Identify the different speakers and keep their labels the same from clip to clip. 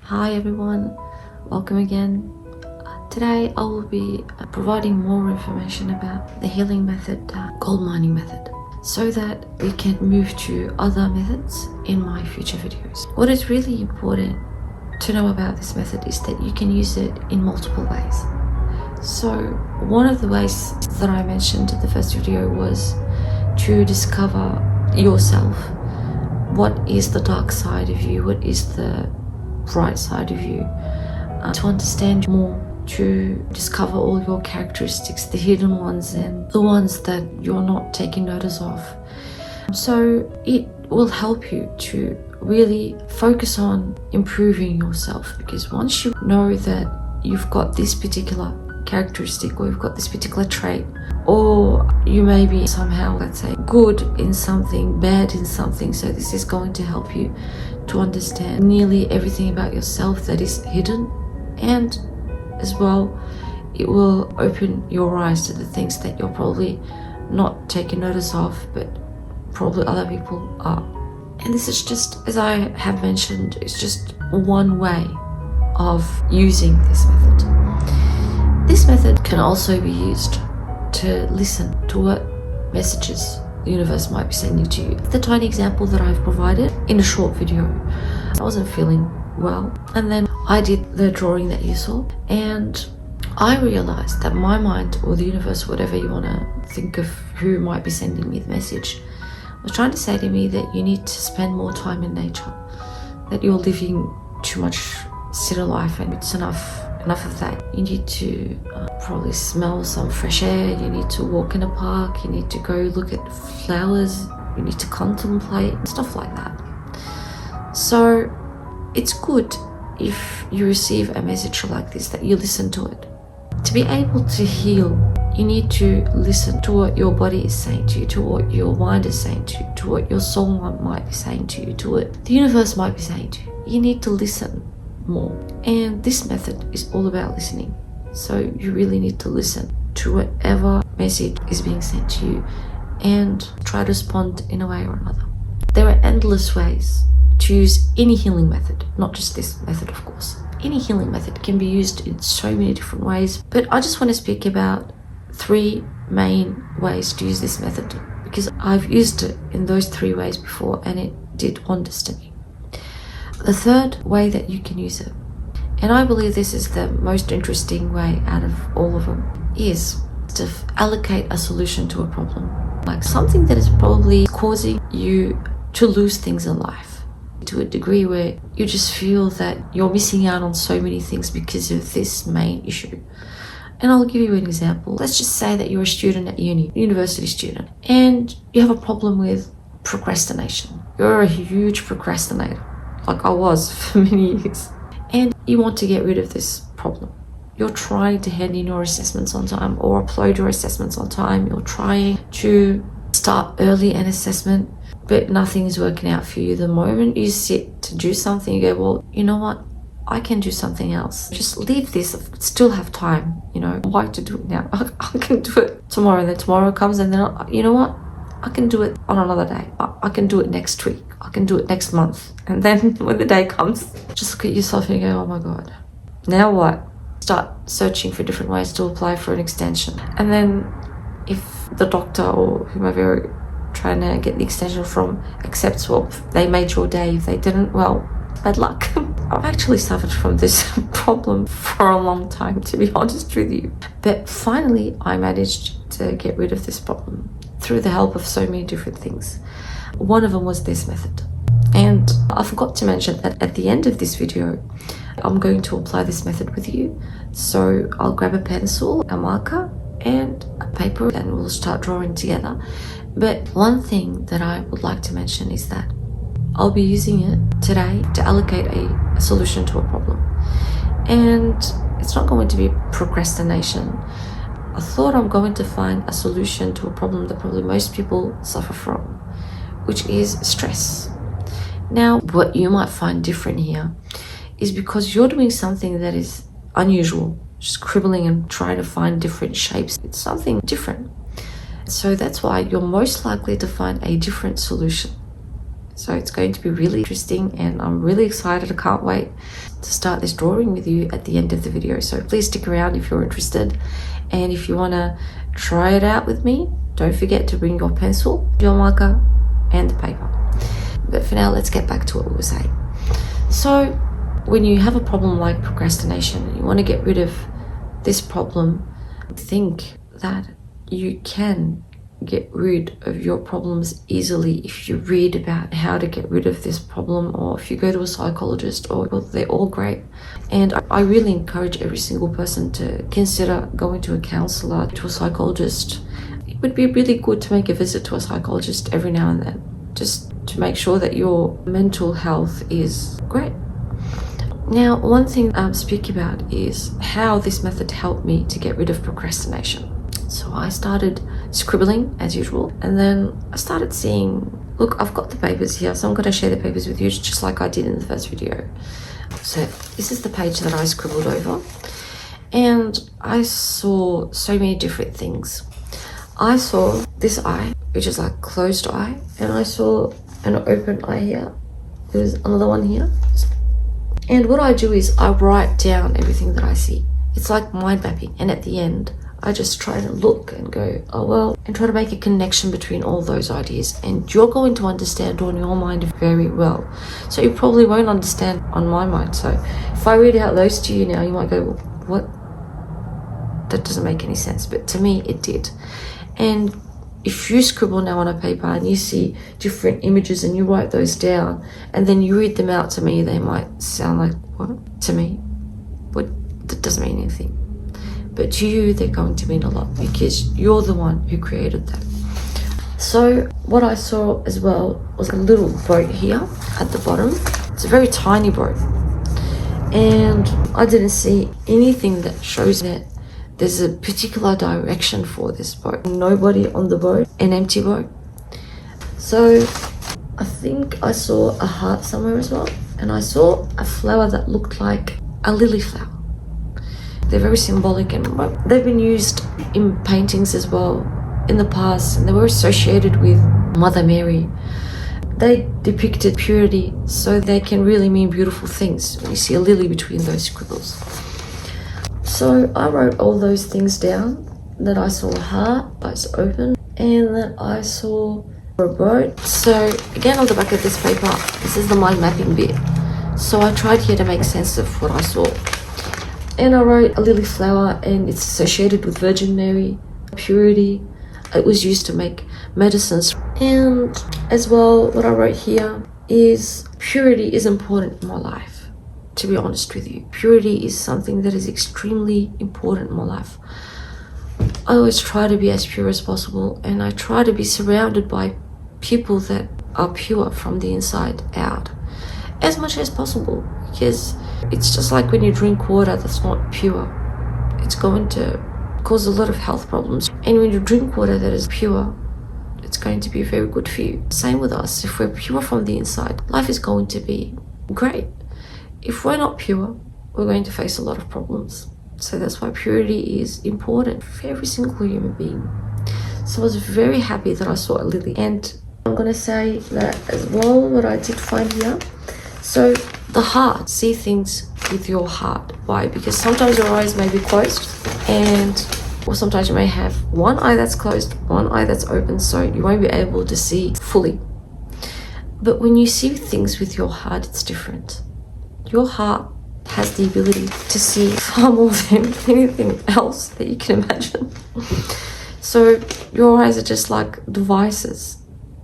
Speaker 1: Hi everyone, welcome again. Today I will be providing more information about the healing method, gold mining method, so that we can move to other methods in my future videos. What is really important to know about this method is that you can use it in multiple ways. So one of the ways that I mentioned in the first video was to discover yourself. What is the dark side of you? What is the bright side of you? To understand more, to discover all your characteristics, the hidden ones and the ones that you're not taking notice of. So it will help you to really focus on improving yourself, because once you know that you've got this particular characteristic or you've got this particular trait, or you may be somehow, let's say, good in something, bad in something, so this is going to help you to understand nearly everything about yourself that is hidden, and as well it will open your eyes to the things that you're probably not taking notice of, but probably other people are. And this is just, as I have mentioned, it's just one way of using this method. This method can also be used to listen to what messages the universe might be sending to you. The tiny example that I've provided in a short video, I wasn't feeling well, and then I did the drawing that you saw, and I realized that my mind, or the universe, whatever you want to think of who might be sending me the message, was trying to say to me that you need to spend more time in nature, that you're living too much city life and it's enough of that. You need to probably smell some fresh air, you need to walk in a park, you need to go look at flowers, you need to contemplate, stuff like that. So it's good if you receive a message like this, that you listen to it. To be able to heal, you need to listen to what your body is saying to you, to what your mind is saying to you, to what your soul might be saying to you, to what the universe might be saying to you. You need to listen more. And this method is all about listening. So you really need to listen to whatever message is being sent to you and try to respond in a way or another. There are endless ways to use any healing method, not just this method, of course. Any healing method can be used in so many different ways, but I just want to speak about 3 main ways to use this method, because I've used it in those 3 ways before and it did wonders to me. The third way that you can use it, and I believe this is the most interesting way out of all of them, is to allocate a solution to a problem. Like something that is probably causing you to lose things in life to a degree where you just feel that you're missing out on so many things because of this main issue. And I'll give you an example. Let's just say that you're a student at university student, and you have a problem with procrastination. You're a huge procrastinator, like I was for many years, and you want to get rid of this problem. You're trying to hand in your assessments on time or upload your assessments on time. You're trying to start early an assessment, but nothing is working out for you. The moment you sit to do something, you go, well, you know what? I can do something else. Just leave this, still have time, why to do it now? I can do it tomorrow, and then tomorrow comes, and then, you know what? I can do it on another day. I can do it next week. I can do it next month. And then when the day comes, just look at yourself and you go, oh my God, now what? Start searching for different ways to apply for an extension. And then if the doctor or whomever you're trying to get the extension from accepts, well, they made your day. If they didn't, well, bad luck. I've actually suffered from this problem for a long time, to be honest with you. But finally, I managed to get rid of this problem through the help of so many different things. One of them was this method. And I forgot to mention that at the end of this video, I'm going to apply this method with you. So I'll grab a pencil, a marker, and a paper, and we'll start drawing together. But one thing that I would like to mention is that I'll be using it today to allocate a solution to a problem. And it's not going to be procrastination. I thought I'm going to find a solution to a problem that probably most people suffer from, which is stress. Now, what you might find different here is because you're doing something that is unusual, just cribbling and trying to find different shapes. It's something different. So that's why you're most likely to find a different solution. So it's going to be really interesting, and I'm really excited. I can't wait to start this drawing with you at the end of the video. So please stick around if you're interested. And if you want to try it out with me, don't forget to bring your pencil, your marker, and the paper. But for now, let's get back to what we were saying. So when you have a problem like procrastination, you want to get rid of this problem, think that you can get rid of your problems easily if you read about how to get rid of this problem, or if you go to a psychologist, or well, they're all great. And I really encourage every single person to consider going to a counselor, to a psychologist. It would be really good to make a visit to a psychologist every now and then, just to make sure that your mental health is great. Now, one thing I'm speaking about is how this method helped me to get rid of procrastination. So I started scribbling as usual, and then I started seeing, look, I've got the papers here, so I'm going to share the papers with you just like I did in the first video. So this is the page that I scribbled over, and I saw so many different things. I saw this eye, which is like closed eye, and I saw an open eye here. There's another one here. And what I do is I write down everything that I see. It's like mind mapping, and at the end, I just try to look and go, oh well, and try to make a connection between all those ideas. And you're going to understand on your mind very well. So you probably won't understand on my mind. So if I read out those to you now, you might go, well, what? That doesn't make any sense. But to me, it did. And if you scribble now on a paper and you see different images and you write those down and then you read them out to me, they might sound like, what? To me? What? That doesn't mean anything. But to you, they're going to mean a lot because you're the one who created them. So what I saw as well was a little boat here at the bottom. It's a very tiny boat. And I didn't see anything that shows that there's a particular direction for this boat. Nobody on the boat, an empty boat. So I think I saw a heart somewhere as well. And I saw a flower that looked like a lily flower. They're very symbolic, and they've been used in paintings as well in the past, and they were associated with Mother Mary. They depicted purity, so they can really mean beautiful things. You see a lily between those scribbles. So I wrote all those things down, that I saw a heart, eyes open, and that I saw a boat. So again, on the back of this paper, this is the mind mapping bit. So I tried here to make sense of what I saw. And I wrote a lily flower, and it's associated with Virgin Mary, purity. It was used to make medicines. And as well, what I wrote here is purity is important in my life, to be honest with you. Purity is something that is extremely important in my life. I always try to be as pure as possible, and I try to be surrounded by people that are pure from the inside out as much as possible, because it's just like when you drink water that's not pure, it's going to cause a lot of health problems. And when you drink water that is pure, it's going to be very good for you. Same with us. If we're pure from the inside, life is going to be great. If we're not pure, we're going to face a lot of problems. So that's why purity is important for every single human being. So I was very happy that I saw a lily. And I'm going to say that as well, what I did find here. So the heart, see things with your heart. Why? Because sometimes your eyes may be closed, or sometimes you may have one eye that's closed, one eye that's open, so you won't be able to see fully. But when you see things with your heart, it's different. Your heart has the ability to see far more than anything else that you can imagine. So your eyes are just like devices,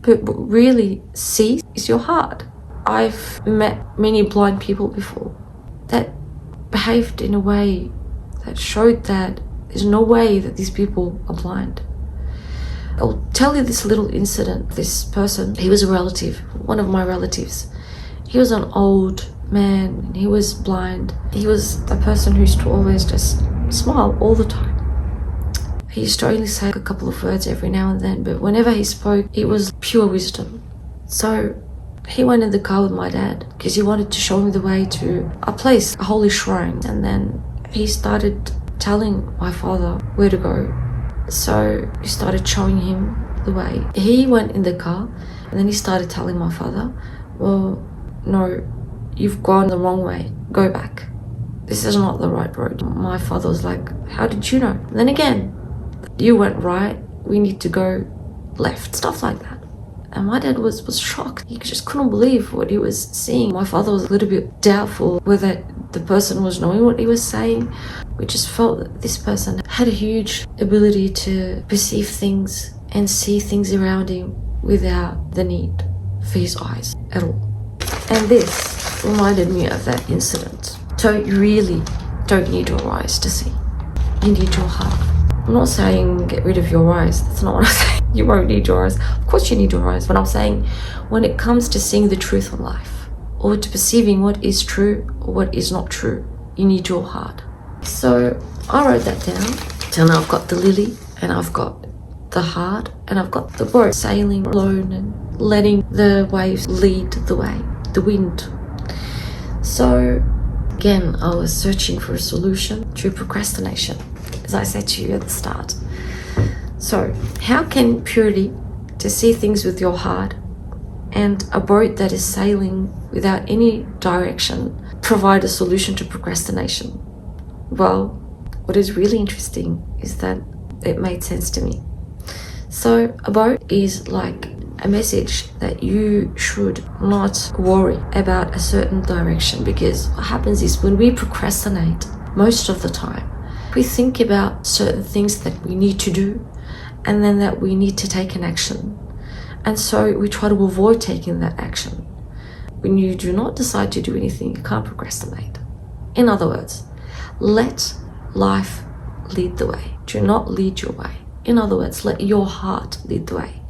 Speaker 1: but what really sees is your heart. I've met many blind people before that behaved in a way that showed that there's no way that these people are blind. I'll tell you this little incident. This person, he was a relative, one of my relatives. He was an old man and he was blind. He was a person who used to always just smile all the time. He used to only say a couple of words every now and then, but whenever he spoke, it was pure wisdom. So he went in the car with my dad because he wanted to show him the way to a place, a holy shrine. And then he started telling my father where to go. So he started showing him the way. He went in the car and then he started telling my father, well, no, you've gone the wrong way, go back. This is not the right road. My father was like, how did you know? And then again, you went right, we need to go left, stuff like that. And my dad was shocked. He just couldn't believe what he was seeing. My father was a little bit doubtful whether the person was knowing what he was saying. We just felt that this person had a huge ability to perceive things and see things around him without the need for his eyes at all. And this reminded me of that incident. So you really don't need your eyes to see. You need your heart. I'm not saying get rid of your eyes. That's not what I'm saying. You won't need your eyes. Of course you need your eyes. But I'm saying when it comes to seeing the truth of life or to perceiving what is true or what is not true, you need your heart. So I wrote that down. So now I've got the lily and I've got the heart and I've got the boat sailing alone and letting the waves lead the way, the wind. So again, I was searching for a solution to procrastination, as I said to you at the start. So how can purity, to see things with your heart, and a boat that is sailing without any direction provide a solution to procrastination? Well, what is really interesting is that it made sense to me. So a boat is like a message that you should not worry about a certain direction, because what happens is when we procrastinate, most of the time, we think about certain things that we need to do and then that we need to take an action. And so we try to avoid taking that action. When you do not decide to do anything, you can't procrastinate. In other words, let life lead the way. Do not lead your way. In other words, let your heart lead the way,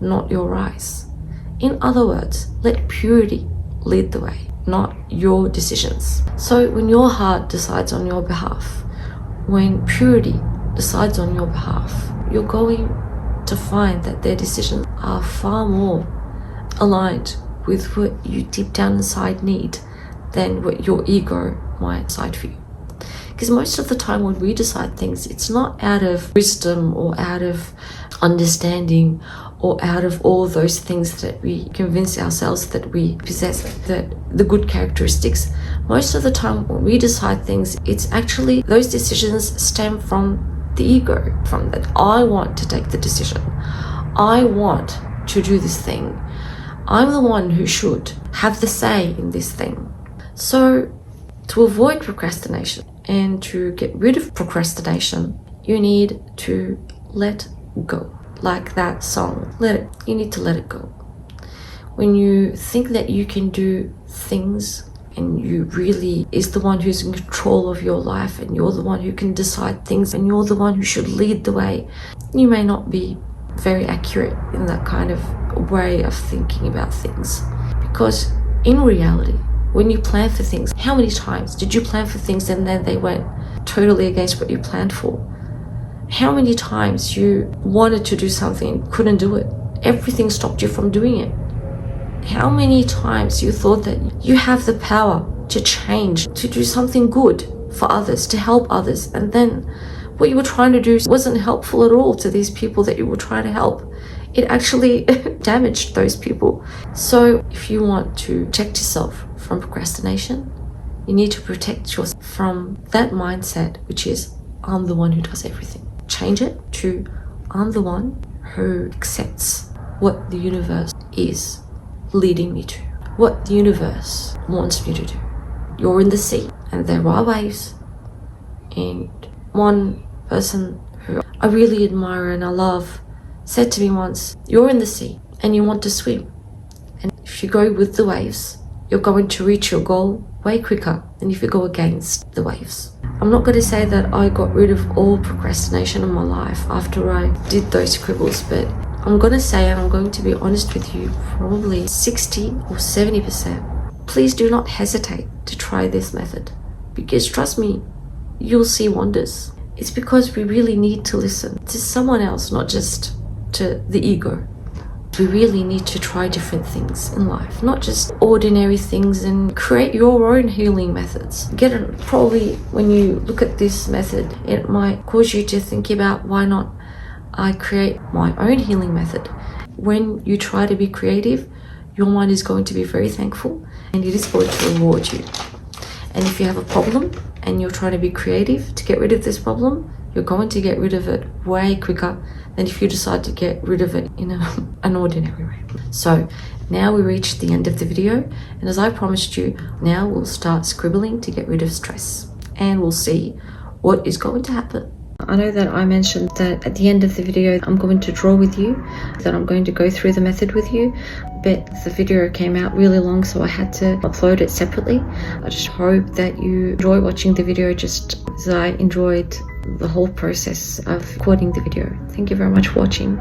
Speaker 1: not your eyes. In other words, let purity lead the way, not your decisions. So when your heart decides on your behalf, when purity decides on your behalf, you're going to find that their decisions are far more aligned with what you deep down inside need than what your ego might decide for you. Because most of the time when we decide things, it's not out of wisdom or out of understanding or out of all those things that we convince ourselves that we possess, that the good characteristics. Most of the time when we decide things, it's actually those decisions stem from the ego, from that I want to take the decision. I want to do this thing. I'm the one who should have the say in this thing. So to avoid procrastination and to get rid of procrastination, you need to let go. Like that song, you need to let it go. When you think that you can do things and you really is the one who's in control of your life and you're the one who can decide things and you're the one who should lead the way, you may not be very accurate in that kind of way of thinking about things. Because in reality, when you plan for things, how many times did you plan for things and then they went totally against what you planned for? How many times you wanted to do something, couldn't do it? Everything stopped you from doing it. How many times you thought that you have the power to change, to do something good for others, to help others, and then what you were trying to do wasn't helpful at all to these people that you were trying to help. It actually damaged those people. So if you want to protect yourself from procrastination, you need to protect yourself from that mindset, which is, I'm the one who does everything. Change it to, I'm the one who accepts what the universe is leading me to, what the universe wants me to do. You're in the sea and there are waves, and one person who I really admire and I love said to me once, you're in the sea and you want to swim, and if you go with the waves, you're going to reach your goal way quicker than if you go against the waves. I'm not going to say that I got rid of all procrastination in my life after I did those scribbles, but I'm going to say, and I'm going to be honest with you, probably 60 or 70%. Please do not hesitate to try this method, because trust me, you'll see wonders. It's because we really need to listen to someone else, not just to the ego. We really need to try different things in life, not just ordinary things, and create your own healing methods. Probably when you look at this method, it might cause you to think about, why not I create my own healing method? When you try to be creative, your mind is going to be very thankful and it is going to reward you. And if you have a problem and you're trying to be creative to get rid of this problem, you're going to get rid of it way quicker than if you decide to get rid of it in an ordinary way. So now we reached the end of the video, and as I promised you, now we'll start scribbling to get rid of stress, and we'll see what is going to happen. I know that I mentioned that at the end of the video I'm going to draw with you, that I'm going to go through the method with you, but the video came out really long, so I had to upload it separately. I just hope that you enjoy watching the video just as I enjoyed the whole process of recording the video. Thank you very much for watching.